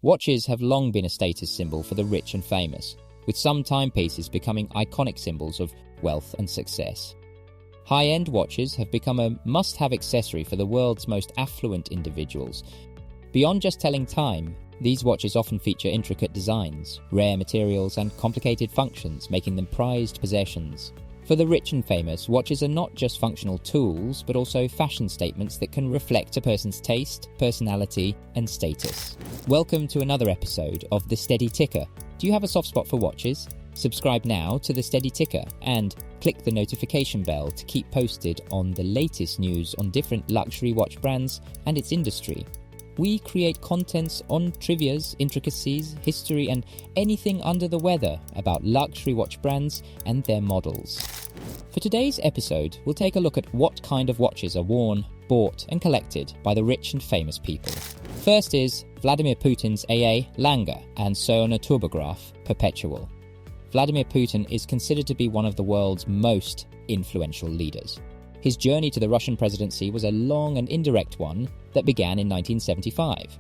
Watches have long been a status symbol for the rich and famous, with some timepieces becoming iconic symbols of wealth and success. High-end watches have become a must-have accessory for the world's most affluent individuals. Beyond just telling time, these watches often feature intricate designs, rare materials, and complicated functions, making them prized possessions. For the rich and famous, watches are not just functional tools, but also fashion statements that can reflect a person's taste, personality, and status. Welcome to another episode of The Steady Ticker. Do you have a soft spot for watches? Subscribe now to The Steady Ticker and click the notification bell to keep posted on the latest news on different luxury watch brands and its industry. We create contents on trivias, intricacies, history, and anything under the weather about luxury watch brands and their models. For today's episode, we'll take a look at what kind of watches are worn, bought, and collected by the rich and famous people. First is Vladimir Putin's AA Lange and Söhne Tourbograph Perpetual. Vladimir Putin is considered to be one of the world's most influential leaders. His journey to the Russian presidency was a long and indirect one that began in 1975.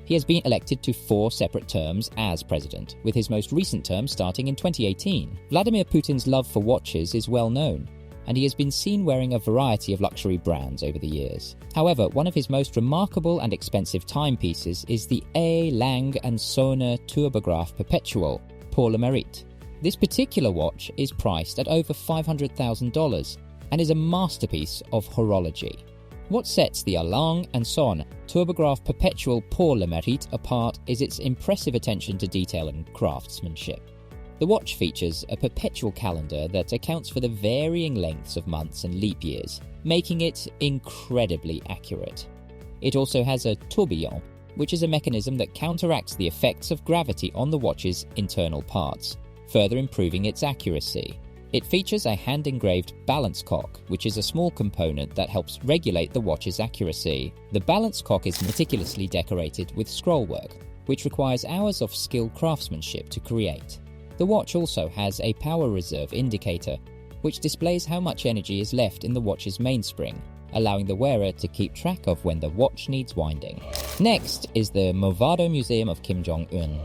He has been elected to 4 separate terms as president, with his most recent term starting in 2018. Vladimir Putin's love for watches is well known, and he has been seen wearing a variety of luxury brands over the years. However, one of his most remarkable and expensive timepieces is the A. Lange and Söhne Tourbograph Perpetual pour le mérite. This particular watch is priced at over $500,000 and is a masterpiece of horology. What sets the Lange and Söhne Tourbograph Perpetual pour le mérite apart is its impressive attention to detail and craftsmanship. The watch features a perpetual calendar that accounts for the varying lengths of months and leap years, making it incredibly accurate. It also has a tourbillon, which is a mechanism that counteracts the effects of gravity on the watch's internal parts, further improving its accuracy. It features a hand-engraved balance cock, which is a small component that helps regulate the watch's accuracy. The balance cock is meticulously decorated with scrollwork, which requires hours of skilled craftsmanship to create. The watch also has a power reserve indicator, which displays how much energy is left in the watch's mainspring, allowing the wearer to keep track of when the watch needs winding. Next is the Movado Museum of Kim Jong-un.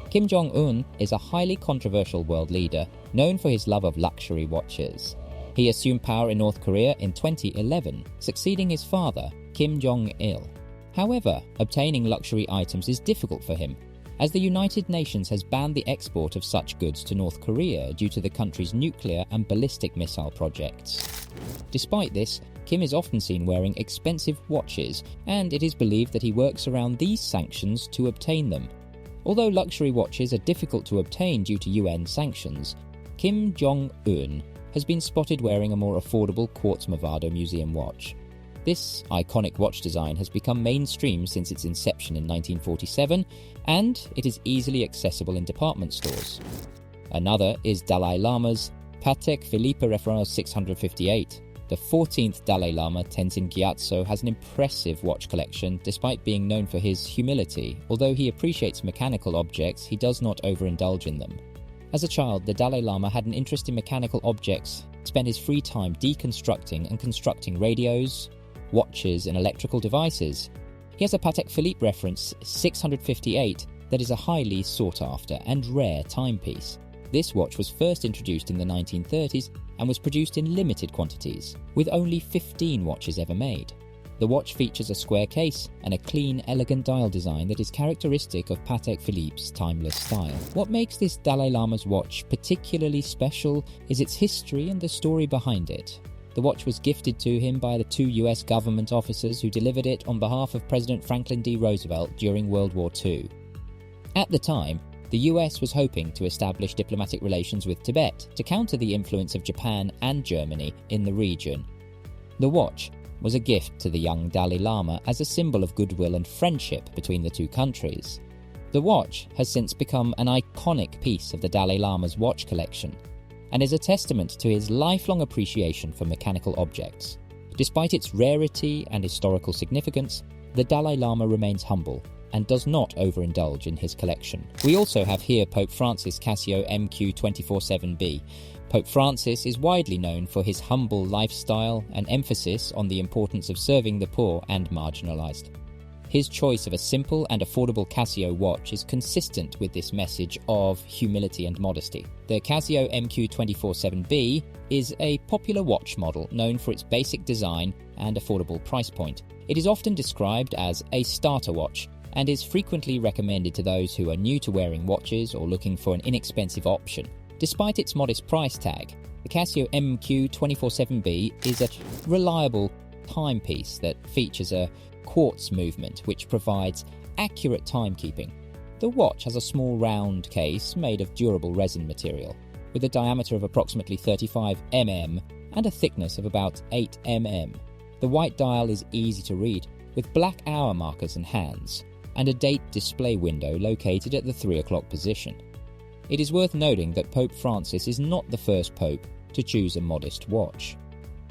Kim Jong-un is a highly controversial world leader known for his love of luxury watches. He assumed power in North Korea in 2011, succeeding his father, Kim Jong-il. However, obtaining luxury items is difficult for him, as the United Nations has banned the export of such goods to North Korea due to the country's nuclear and ballistic missile projects. Despite this, Kim is often seen wearing expensive watches, and it is believed that he works around these sanctions to obtain them. Although luxury watches are difficult to obtain due to UN sanctions, Kim Jong-un has been spotted wearing a more affordable quartz Movado Museum watch. This iconic watch design has become mainstream since its inception in 1947, and it is easily accessible in department stores. Another is Dalai Lama's Patek Philippe Reference 658. The 14th Dalai Lama, Tenzin Gyatso, has an impressive watch collection despite being known for his humility. Although he appreciates mechanical objects, he does not overindulge in them. As a child, the Dalai Lama had an interest in mechanical objects, spent his free time deconstructing and constructing radios, watches, and electrical devices. He has a Patek Philippe Reference 658 that is a highly sought-after and rare timepiece. This watch was first introduced in the 1930s and was produced in limited quantities, with only 15 watches ever made. The watch features a square case and a clean, elegant dial design that is characteristic of Patek Philippe's timeless style. What makes this Dalai Lama's watch particularly special is its history and the story behind it. The watch was gifted to him by the 2 US government officers who delivered it on behalf of President Franklin D. Roosevelt during World War II. At the time, the US was hoping to establish diplomatic relations with Tibet to counter the influence of Japan and Germany in the region. The watch was a gift to the young Dalai Lama as a symbol of goodwill and friendship between the two countries. The watch has since become an iconic piece of the Dalai Lama's watch collection and is a testament to his lifelong appreciation for mechanical objects. Despite its rarity and historical significance, the Dalai Lama remains humble and does not overindulge in his collection. We also have here Pope Francis' Casio MQ-24-7B. Pope Francis is widely known for his humble lifestyle and emphasis on the importance of serving the poor and marginalized. His choice of a simple and affordable Casio watch is consistent with this message of humility and modesty. The Casio MQ-24-7B is a popular watch model known for its basic design and affordable price point. It is often described as a starter watch and is frequently recommended to those who are new to wearing watches or looking for an inexpensive option. Despite its modest price tag, the Casio MQ-24-7B is a reliable timepiece that features a quartz movement which provides accurate timekeeping. The watch has a small round case made of durable resin material with a diameter of approximately 35 mm and a thickness of about 8 mm. The white dial is easy to read with black hour markers and hands, and a date display window located at the 3 o'clock position. It is worth noting that Pope Francis is not the first pope to choose a modest watch.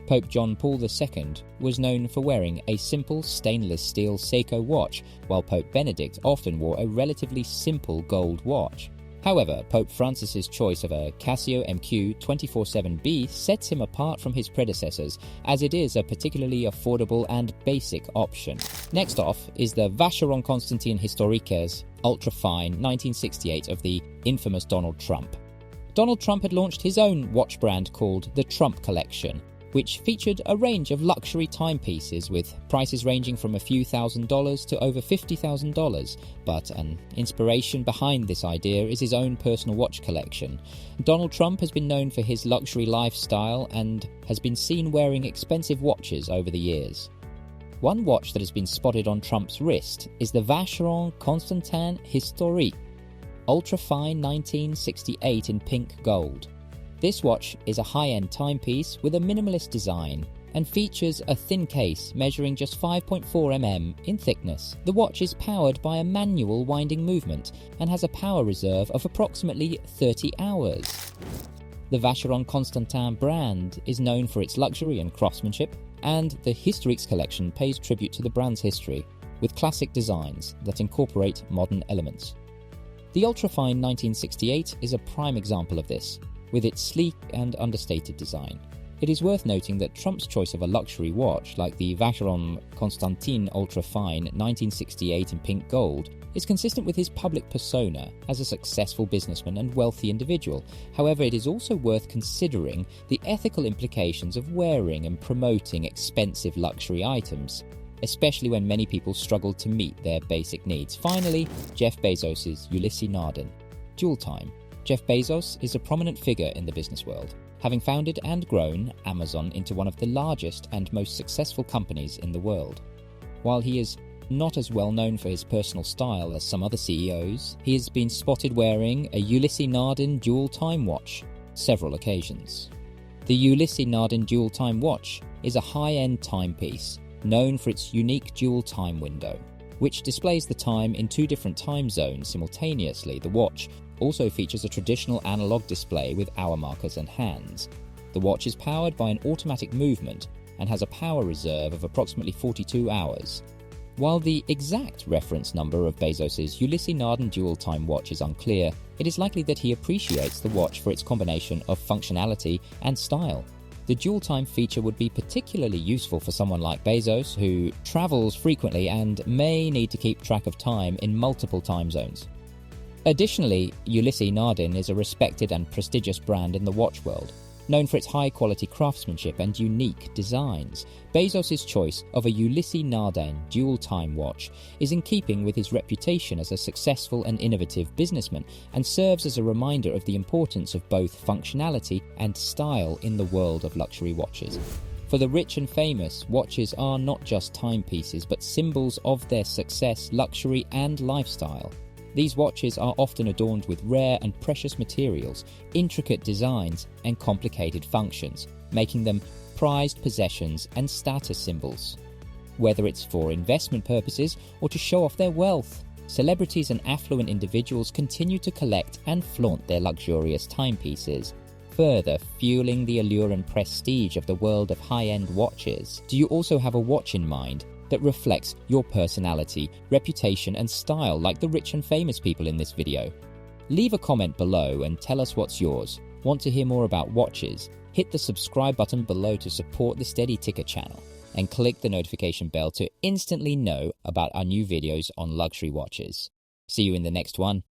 Pope John Paul II was known for wearing a simple stainless steel Seiko watch, while Pope Benedict often wore a relatively simple gold watch. However, Pope Francis's choice of a Casio MQ-24-7B sets him apart from his predecessors, as it is a particularly affordable and basic option. Next off is the Vacheron Constantin Historiques ultra-fine 1968 of the infamous Donald Trump. Donald Trump had launched his own watch brand called the Trump Collection, which featured a range of luxury timepieces with prices ranging from a few $1,000s to over $50,000. But an inspiration behind this idea is his own personal watch collection. Donald Trump has been known for his luxury lifestyle and has been seen wearing expensive watches over the years. One watch that has been spotted on Trump's wrist is the Vacheron Constantin Historiques ultra-fine 1968 in pink gold. This watch is a high-end timepiece with a minimalist design and features a thin case measuring just 5.4 mm in thickness. The watch is powered by a manual winding movement and has a power reserve of approximately 30 hours. The Vacheron Constantin brand is known for its luxury and craftsmanship, and the Historiques collection pays tribute to the brand's history with classic designs that incorporate modern elements. The ultrafine 1968 is a prime example of this, with its sleek and understated design. It is worth noting that Trump's choice of a luxury watch like the Vacheron Constantin Ultrafine 1968 in pink gold is consistent with his public persona as a successful businessman and wealthy individual. However, it is also worth considering the ethical implications of wearing and promoting expensive luxury items, especially when many people struggle to meet their basic needs. Finally, Jeff Bezos' Ulysse Nardin. Dual time. Jeff Bezos is a prominent figure in the business world, having founded and grown Amazon into one of the largest and most successful companies in the world. While he is not as well known for his personal style as some other CEOs, he has been spotted wearing a Ulysse Nardin dual time watch several occasions. The Ulysse Nardin dual time watch is a high-end timepiece known for its unique dual time window, which displays the time in two different time zones simultaneously. The watch also features a traditional analog display with hour markers and hands. The watch is powered by an automatic movement and has a power reserve of approximately 42 hours. While the exact reference number of Bezos' Ulysse Nardin dual time watch is unclear, it is likely that he appreciates the watch for its combination of functionality and style. The dual time feature would be particularly useful for someone like Bezos, who travels frequently and may need to keep track of time in multiple time zones. Additionally, Ulysse Nardin is a respected and prestigious brand in the watch world, known for its high-quality craftsmanship and unique designs. Bezos' choice of a Ulysse Nardin dual-time watch is in keeping with his reputation as a successful and innovative businessman, and serves as a reminder of the importance of both functionality and style in the world of luxury watches. For the rich and famous, watches are not just timepieces, but symbols of their success, luxury, and lifestyle. These watches are often adorned with rare and precious materials, intricate designs, and complicated functions, making them prized possessions and status symbols. Whether it's for investment purposes or to show off their wealth, celebrities and affluent individuals continue to collect and flaunt their luxurious timepieces, further fueling the allure and prestige of the world of high-end watches. Do you also have a watch in mind that reflects your personality, reputation, and style like the rich and famous people in this video? Leave a comment below and tell us what's yours. Want to hear more about watches? Hit the subscribe button below to support the Steady Ticker channel. and click the notification bell to instantly know about our new videos on luxury watches. See you in the next one.